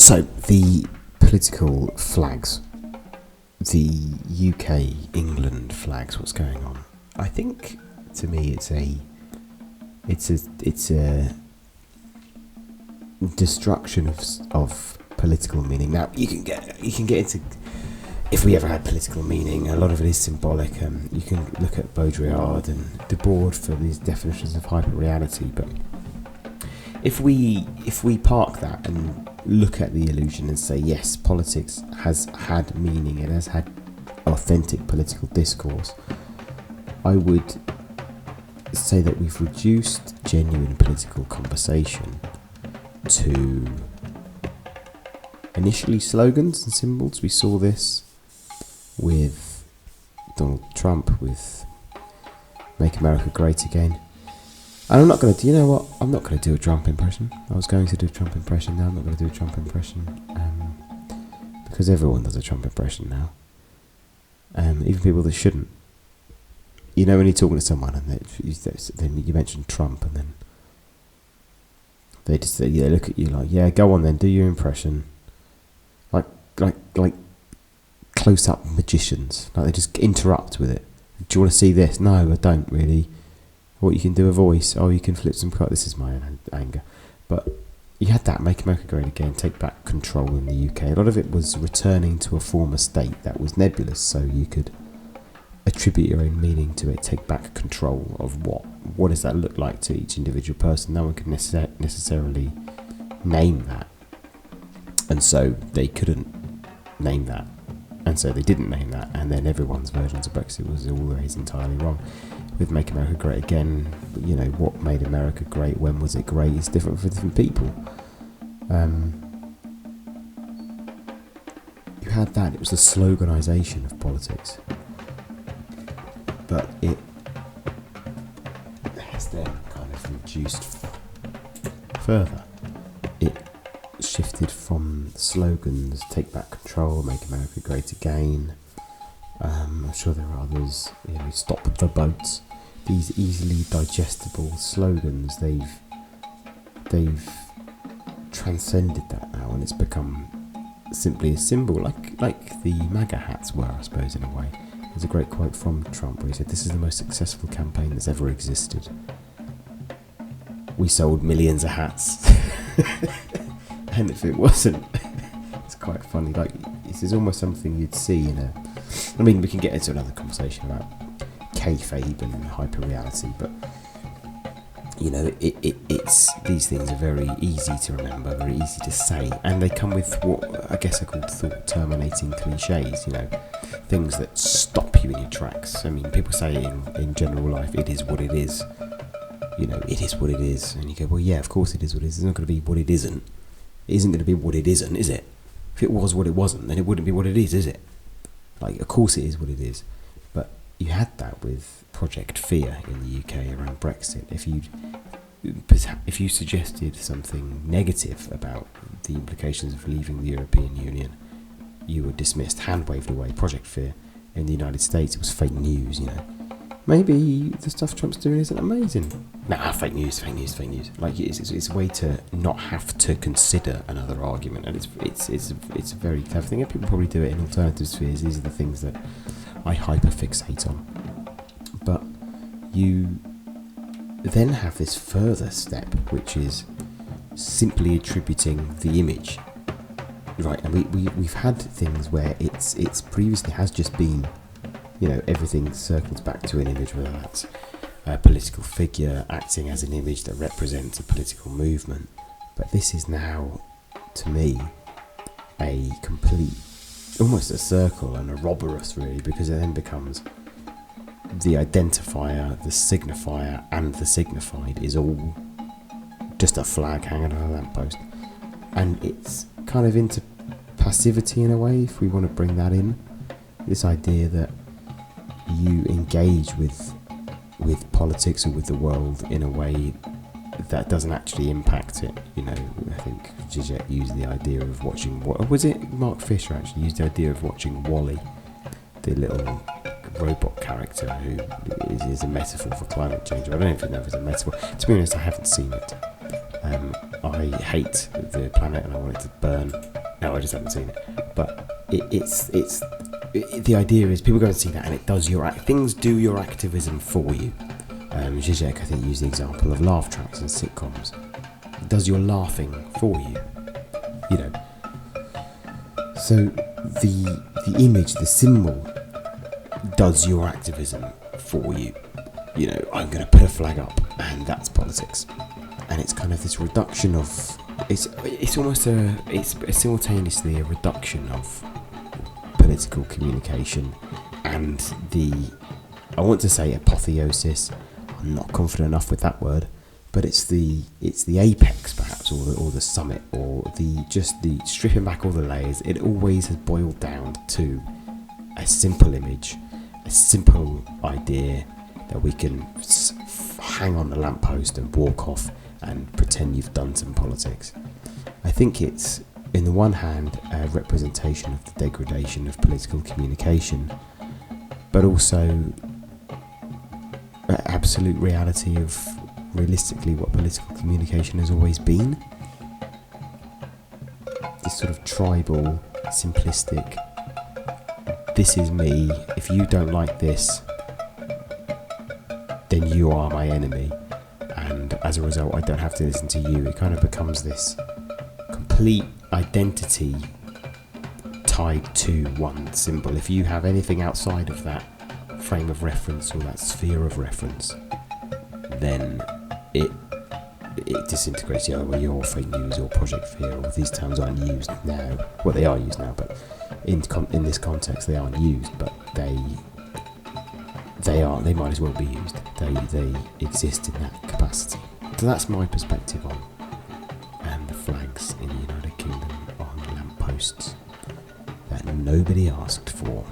So, the political flags, the UK, England flags, what's going on? I think, to me, it's a destruction of political meaning. Now, you can get into, if we ever had political meaning, a lot of it is symbolic. You can look at Baudrillard and Debord for these definitions of hyperreality, but if we park that and look at the illusion and say, yes, politics has had meaning, it has had authentic political discourse, I would say that we've reduced genuine political conversation to initially slogans and symbols. We saw this with Donald Trump, with Make America Great Again. And I'm not going to, do you know what? I'm not going to do a Trump impression. I was going to do a Trump impression, now I'm not going to do a Trump impression. Because everyone does a Trump impression now. Even people that shouldn't. You know, when you're talking to someone and then you mention Trump and then they just they look at you like, yeah, go on then, do your impression. Like close-up magicians. Like they just interrupt with it. Do you want to see this? No, I don't really. What, you can do a voice? Oh, you can flip some cards. This is my own anger. But you had that, Make America Great Again, take back control in the UK. A lot of it was returning to a former state that was nebulous, so you could attribute your own meaning to it, take back control of what does that look like to each individual person. No one could necessarily name that. And so they couldn't name that. And so they didn't name that, and then everyone's versions of Brexit was always entirely wrong. With Make America Great Again, you know, what made America great, when was it great, is different for different people. You had that, it was the sloganisation of politics. But it has then kind of reduced further. It shifted from slogans, take back control, make America great again. I'm sure there are others, you know, stop the boats. These easily digestible slogans, they've transcended that now, and it's become simply a symbol, like the MAGA hats were, I suppose, in a way. There's a great quote from Trump where he said, "This is the most successful campaign that's ever existed. We sold millions of hats." And if it wasn't, it's quite funny. Like, this is almost something you'd see in I mean, we can get into another conversation about kayfabe and hyperreality, but you know, it's these things are very easy to remember, very easy to say, and they come with what I guess are called thought-terminating cliches. You know, things that stop you in your tracks. I mean, people say in general life, it is what it is. You know, it is what it is, and you go, well, yeah, of course it is what it is. It's not going to be what it isn't. It isn't going to be what it isn't, is it? If it was what it wasn't, then it wouldn't be what it is it? Like, of course it is what it is. But you had that with Project Fear in the UK around Brexit. If you suggested something negative about the implications of leaving the European Union, you were dismissed, hand-waved away. Project Fear in the United States, it was fake news, you know. Maybe the stuff Trump's doing isn't amazing. Nah, fake news. Like, it's a way to not have to consider another argument, and it's a very clever thing. And people probably do it in alternative spheres. These are the things that I hyperfixate on. But you then have this further step, which is simply attributing the image, right? And we've had things where it's previously has just been, you know, everything circles back to an image, whether that's a political figure acting as an image that represents a political movement. But this is now, to me, a complete, almost a circle and a Ouroboros, really, because it then becomes the identifier, the signifier, and the signified is all just a flag hanging on a lamppost. And it's kind of into passivity in a way, if we want to bring that in. This idea that you engage with politics or with the world in a way that doesn't actually impact it. You know, I think Zizek used the idea of watching, was it Mark Fisher actually used the idea of watching Wall-E, the little robot character who is a metaphor for climate change. I don't even know if it's a metaphor. To be honest, I haven't seen it. I hate the planet and I want it to burn. No, I just haven't seen it. But the idea is people go and see that, and it does things do your activism for you. Zizek, I think, used the example of laugh tracks and sitcoms. It does your laughing for you. You know. So the image, the symbol, does your activism for you. You know, I'm going to put a flag up, and that's politics. And it's kind of this reduction of it's simultaneously a reduction of political communication and I want to say apotheosis. I'm not confident enough with that word, but it's the apex perhaps, or the summit, or the stripping back all the layers. It always has boiled down to a simple image, a simple idea that we can hang on the lamppost and walk off and pretend you've done some politics. I think it's, in the one hand, a representation of the degradation of political communication, but also absolute reality of realistically what political communication has always been. This sort of tribal, simplistic, this is me, if you don't like this, then you are my enemy, and as a result I don't have to listen to you. It kind of becomes this complete identity tied to one symbol. If you have anything outside of that frame of reference or that sphere of reference, then it disintegrates. Well, your fake news or Project Fear, or these terms aren't used now. Well, they are used now, but in this context they aren't used, but they might as well be used. They exist in that capacity. So that's my perspective on the flags in the United Kingdom on lampposts that nobody asked for.